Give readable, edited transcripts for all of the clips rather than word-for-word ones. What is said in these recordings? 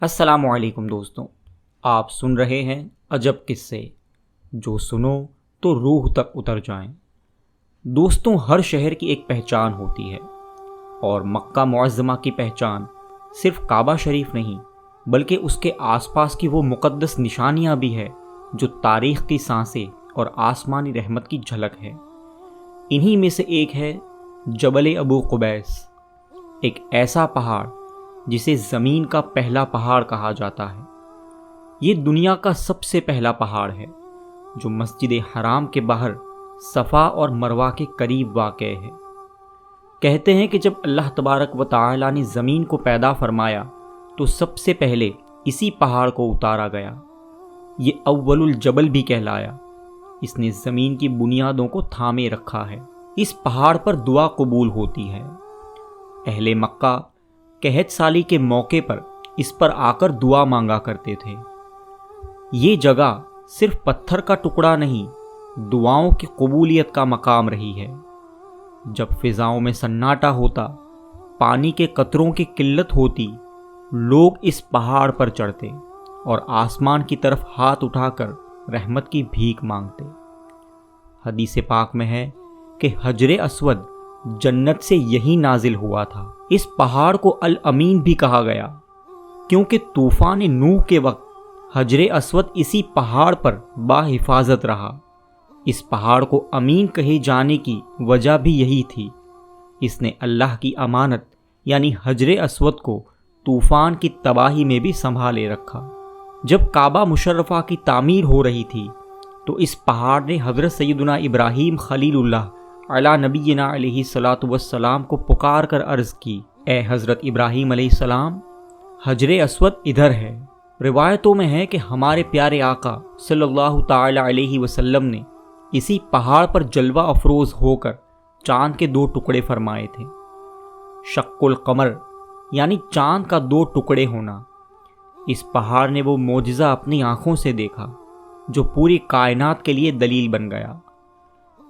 السلام علیکم دوستوں، آپ سن رہے ہیں عجب قصے، جو سنو تو روح تک اتر جائیں۔ دوستوں، ہر شہر کی ایک پہچان ہوتی ہے، اور مکہ معظمہ کی پہچان صرف کعبہ شریف نہیں بلکہ اس کے آس پاس کی وہ مقدس نشانیاں بھی ہے جو تاریخ کی سانسیں اور آسمانی رحمت کی جھلک ہے۔ انہی میں سے ایک ہے جبل ابو قبیس، ایک ایسا پہاڑ جسے زمین کا پہلا پہاڑ کہا جاتا ہے۔ یہ دنیا کا سب سے پہلا پہاڑ ہے جو مسجد حرام کے باہر صفا اور مروہ کے قریب واقع ہے۔ کہتے ہیں کہ جب اللہ تبارک و تعالی نے زمین کو پیدا فرمایا تو سب سے پہلے اسی پہاڑ کو اتارا گیا۔ یہ اول الجبل بھی کہلایا۔ اس نے زمین کی بنیادوں کو تھامے رکھا ہے۔ اس پہاڑ پر دعا قبول ہوتی ہے۔ اہل مکہ قحط سالی کے موقع پر اس پر آ کر دعا مانگا کرتے تھے۔ یہ جگہ صرف پتھر کا ٹکڑا نہیں، دعاؤں کی قبولیت کا مقام رہی ہے۔ جب فضاؤں میں سناٹا ہوتا، پانی کے قطروں کی قلت ہوتی، لوگ اس پہاڑ پر چڑھتے اور آسمان کی طرف ہاتھ اٹھا کر رحمت کی بھیک مانگتے۔ حدیث پاک میں ہے کہ حجر اسود جنت سے یہی نازل ہوا تھا۔ اس پہاڑ کو الامین بھی کہا گیا کیونکہ طوفان نوح کے وقت حجر اسود اسی پہاڑ پر باحفاظت رہا۔ اس پہاڑ کو امین کہے جانے کی وجہ بھی یہی تھی۔ اس نے اللہ کی امانت یعنی حجر اسود کو طوفان کی تباہی میں بھی سنبھالے رکھا۔ جب کعبہ مشرفہ کی تعمیر ہو رہی تھی تو اس پہاڑ نے حضرت سیدنا ابراہیم خلیل اللہ علی نبینا علیہ الصلاۃ والسلام کو پکار کر عرض کی، اے حضرت ابراہیم علیہ السلام، حجر اسود ادھر ہے۔ روایتوں میں ہے کہ ہمارے پیارے آقا صلی اللہ تعالی علیہ وسلم نے اسی پہاڑ پر جلوہ افروز ہو کر چاند کے 2 ٹکڑے فرمائے تھے۔ شق القمر یعنی چاند کا 2 ٹکڑے ہونا۔ اس پہاڑ نے وہ معجزہ اپنی آنکھوں سے دیکھا جو پوری کائنات کے لیے دلیل بن گیا،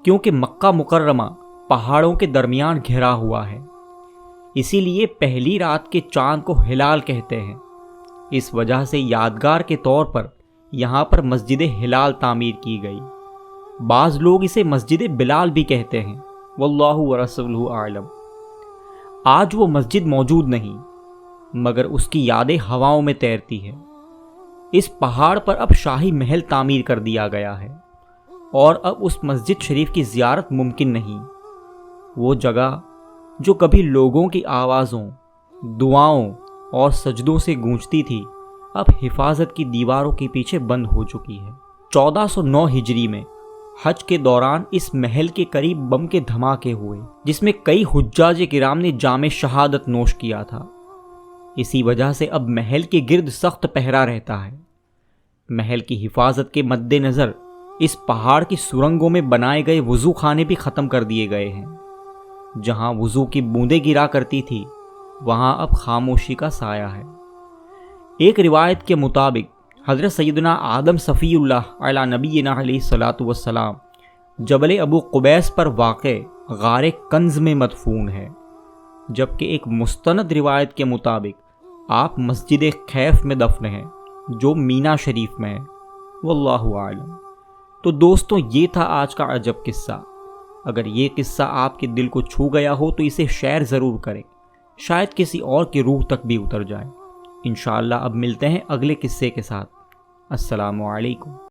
کیونکہ مکہ مکرمہ پہاڑوں کے درمیان گھرا ہوا ہے، اسی لیے پہلی رات کے چاند کو ہلال کہتے ہیں۔ اس وجہ سے یادگار کے طور پر یہاں پر مسجد ہلال تعمیر کی گئی۔ بعض لوگ اسے مسجد بلال بھی کہتے ہیں، واللہ ورسولہ اعلم۔ آج وہ مسجد موجود نہیں، مگر اس کی یادیں ہواؤں میں تیرتی ہے۔ اس پہاڑ پر اب شاہی محل تعمیر کر دیا گیا ہے، اور اب اس مسجد شریف کی زیارت ممکن نہیں۔ وہ جگہ جو کبھی لوگوں کی آوازوں، دعاؤں اور سجدوں سے گونجتی تھی، اب حفاظت کی دیواروں کے پیچھے بند ہو چکی ہے۔ 1409 ہجری میں حج کے دوران اس محل کے قریب بم کے دھماکے ہوئے، جس میں کئی حجاج کرام نے جام شہادت نوش کیا تھا۔ اسی وجہ سے اب محل کے گرد سخت پہرا رہتا ہے۔ محل کی حفاظت کے مد نظر اس پہاڑ کی سرنگوں میں بنائے گئے وضو خانے بھی ختم کر دیے گئے ہیں۔ جہاں وضو کی بوندیں گرا کرتی تھی، وہاں اب خاموشی کا سایہ ہے۔ ایک روایت کے مطابق حضرت سیدنا آدم صفی اللہ علی نبینا علیہ الصلاۃ والسلام جبل ابو قبیس پر واقع غار کنز میں مدفون ہے، جبکہ ایک مستند روایت کے مطابق آپ مسجد خیف میں دفن ہیں جو مینا شریف میں ہے، واللہ اعلم۔ تو دوستوں، یہ تھا آج کا عجب قصہ۔ اگر یہ قصہ آپ کے دل کو چھو گیا ہو تو اسے شیئر ضرور کریں، شاید کسی اور کی روح تک بھی اتر جائے۔ انشاءاللہ اب ملتے ہیں اگلے قصے کے ساتھ۔ السلام علیکم۔